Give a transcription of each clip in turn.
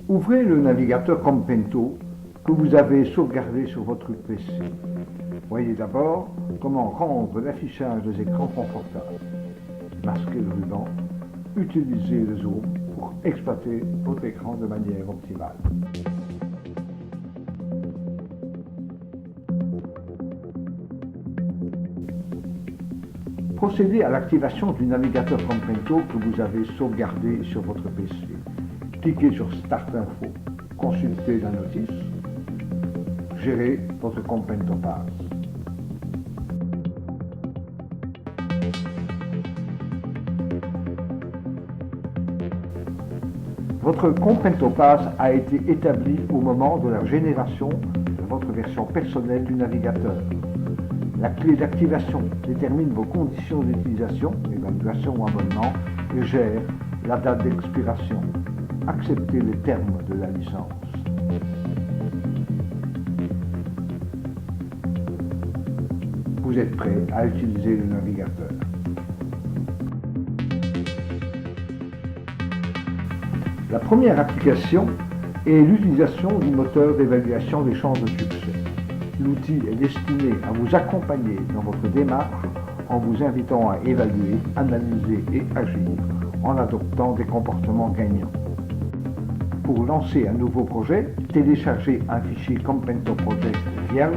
Ouvrez le navigateur Compento que vous avez sauvegardé sur votre PC. Voyez d'abord comment rendre l'affichage des écrans confortable. Masquez le ruban, utilisez le zoom pour exploiter votre écran de manière optimale. Procédez à l'activation du navigateur Compento que vous avez sauvegardé sur votre PC. Cliquez sur Start Info, consultez la notice, gérez votre Compento Pass. Votre Compento Pass a été établi au moment de la génération de votre version personnelle du navigateur. La clé d'activation détermine vos conditions d'utilisation, évaluation ou abonnement, et gère la date d'expiration. Acceptez les termes de la licence. Vous êtes prêt à utiliser le navigateur. La première application est l'utilisation du moteur d'évaluation des chances de succès. L'outil est destiné à vous accompagner dans votre démarche en vous invitant à évaluer, analyser et agir en adoptant des comportements gagnants. Pour lancer un nouveau projet, téléchargez un fichier Compento Project vierge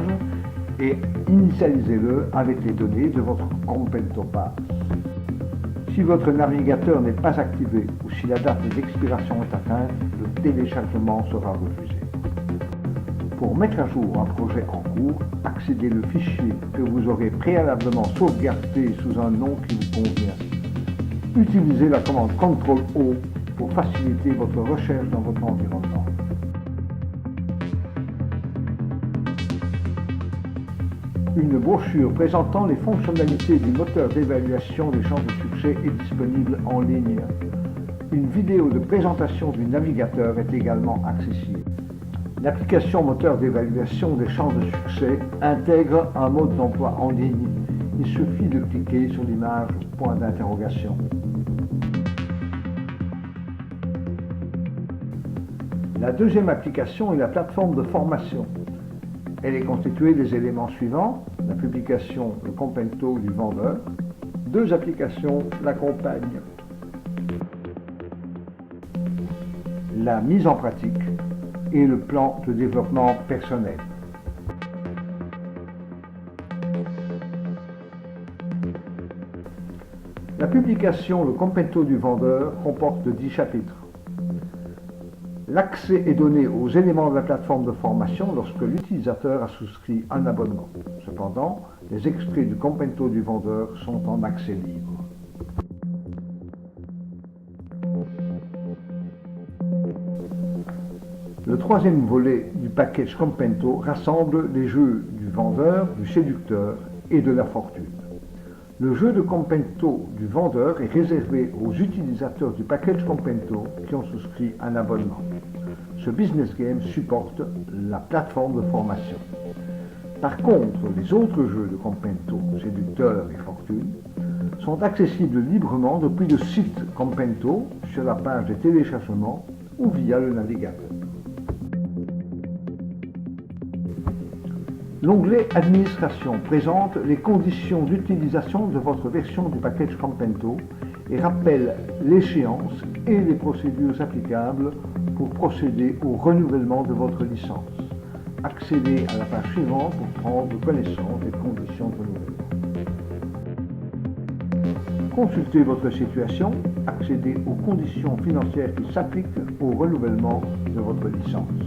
et initialisez-le avec les données de votre Compento Pass. Si votre navigateur n'est pas activé ou si la date d'expiration est atteinte, le téléchargement sera refusé. Pour mettre à jour un projet en cours, accédez le fichier que vous aurez préalablement sauvegardé sous un nom qui vous convient. Utilisez la commande CTRL-O pour faciliter votre recherche dans votre environnement. Une brochure présentant les fonctionnalités du moteur d'évaluation des chances de succès est disponible en ligne. Une vidéo de présentation du navigateur est également accessible. L'application moteur d'évaluation des chances de succès intègre un mode d'emploi en ligne. Il suffit de cliquer sur l'image point d'interrogation. La deuxième application est la plateforme de formation. Elle est constituée des éléments suivants: la publication, le Compento du vendeur. Deux applications l'accompagnent: la mise en pratique et le plan de développement personnel. La publication, le Compento du vendeur, comporte 10 chapitres. L'accès est donné aux éléments de la plateforme de formation lorsque l'utilisateur a souscrit un abonnement. Cependant, les extraits du Compento du vendeur sont en accès libre. Le troisième volet du package Compento rassemble les jeux du vendeur, du séducteur et de la fortune. Le jeu de Compento du vendeur est réservé aux utilisateurs du package Compento qui ont souscrit un abonnement. Ce business game supporte la plateforme de formation. Par contre, les autres jeux de Compento, séducteur et fortune, sont accessibles librement depuis le site Compento sur la page des téléchargements ou via le navigateur. L'onglet Administration présente les conditions d'utilisation de votre version du package Compento et rappelle l'échéance et les procédures applicables pour procéder au renouvellement de votre licence. Accédez à la page suivante pour prendre connaissance des conditions de renouvellement. Consultez votre situation, accédez aux conditions financières qui s'appliquent au renouvellement de votre licence.